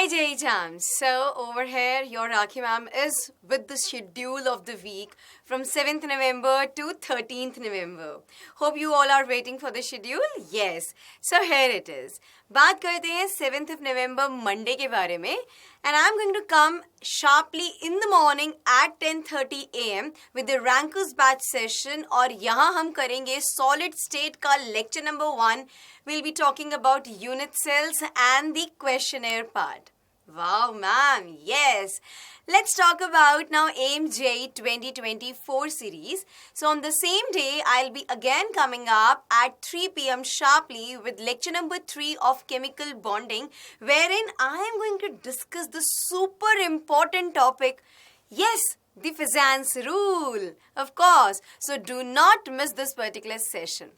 Hi JEE Jams. So over here your Rakhi ma'am is with the schedule of the week from 7th November to 13th November. Hope you all are waiting for the schedule. Yes. So here it is. बात करते हैं 7th of November Monday के बारे में and I'm going to come sharply in the morning at 10:30 AM with the Rankers batch session और यहाँ हम करेंगे solid state का lecture number 1. We'll be talking about unit cells and the questionnaire part. Wow, ma'am, yes. Let's talk about now AIM-JEE 2024 series. So on the same day, I'll be again coming up at 3 p.m. sharply with lecture number 3 of chemical bonding, wherein I am going to discuss the super important topic, yes, the Fazan's rule, of course. So do not miss this particular session.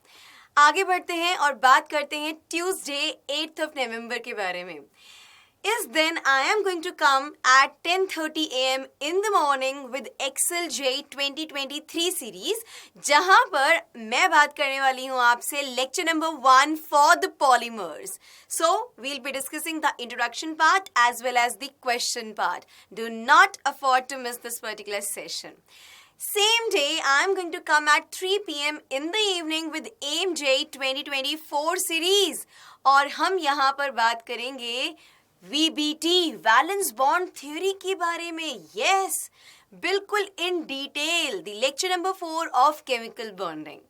आगे बढ़ते हैं और बात करते हैं Tuesday 8th of November के बारे में. इस दिन I am going to come at 10:30 AM in the morning with Excel JEE 2023 series, जहाँ पर मैं बात करने वाली हूँ आपसे lecture number 1 for the polymers. So we'll be discussing the introduction part as well as the question part. Do not afford to miss this particular session. Same day, I'm going to come at 3 p.m. in the evening with AIM-JEE 2024 series. और हम यहाँ पर बात करेंगे VBT, Valence Bond Theory के बारे में. Yes, बिल्कुल in detail, the lecture number 4 of chemical bonding.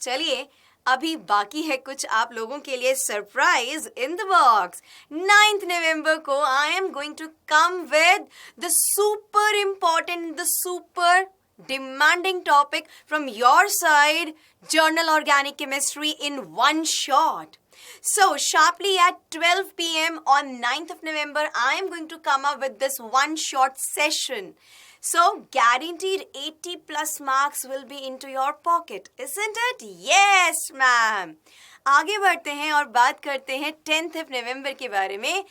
चलिए, अभी बाकी है कुछ आप लोगों के लिए surprise in the box. 9th November को I am going to come with the super important, the super demanding topic from your side, Journal Organic Chemistry in one shot. So, sharply at 12 p.m. on 9th of November, I am going to come up with this one-shot session. So, guaranteed 80 plus marks will be into your pocket, isn't it? Yes, ma'am. आगे बढ़ते हैं और बात करते हैं 10th of November के बारे में.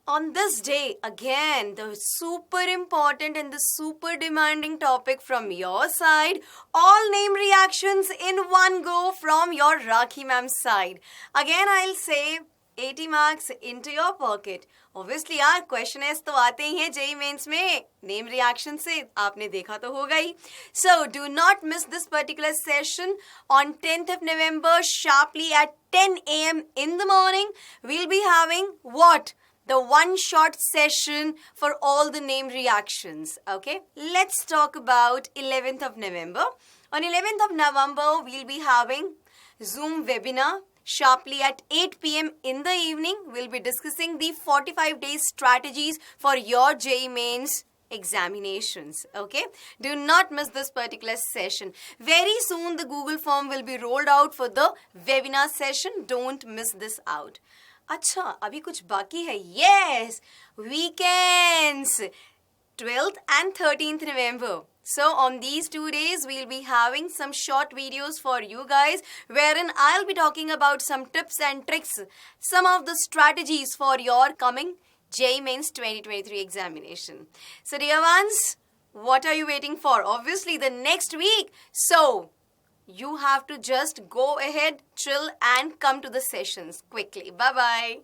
On this day, again, the super important and the super demanding topic from your side, all name reactions in one go from your Rakhi ma'am side. Again, I'll say 80 marks into your pocket. Obviously, यार questionnaires तो आते ही हैं JEE mains में. Name reaction से आपने देखा तो होगा ही. So, do not miss this particular session on 10th of November, sharply at 10 AM in the morning. We'll be having what? The one-shot session for all the name reactions, okay? Let's talk about 11th of November. On 11th of November, we'll be having Zoom webinar sharply at 8 p.m. in the evening. We'll be discussing the 45-day strategies for your JEE mains examinations, okay? Do not miss this particular session. Very soon, the Google form will be rolled out for the webinar session. Don't miss this out. अच्छा अभी कुछ बाकी है. Yes, weekends 12th and 13th November. So on these 2 days we'll be having some short videos for you guys wherein I'll be talking about some tips and tricks, some of the strategies for your coming JEE Mains 2023 examination. So dear ones, what are you waiting for? Obviously the next week. So you have to just go ahead, chill and come to the sessions quickly. Bye-bye.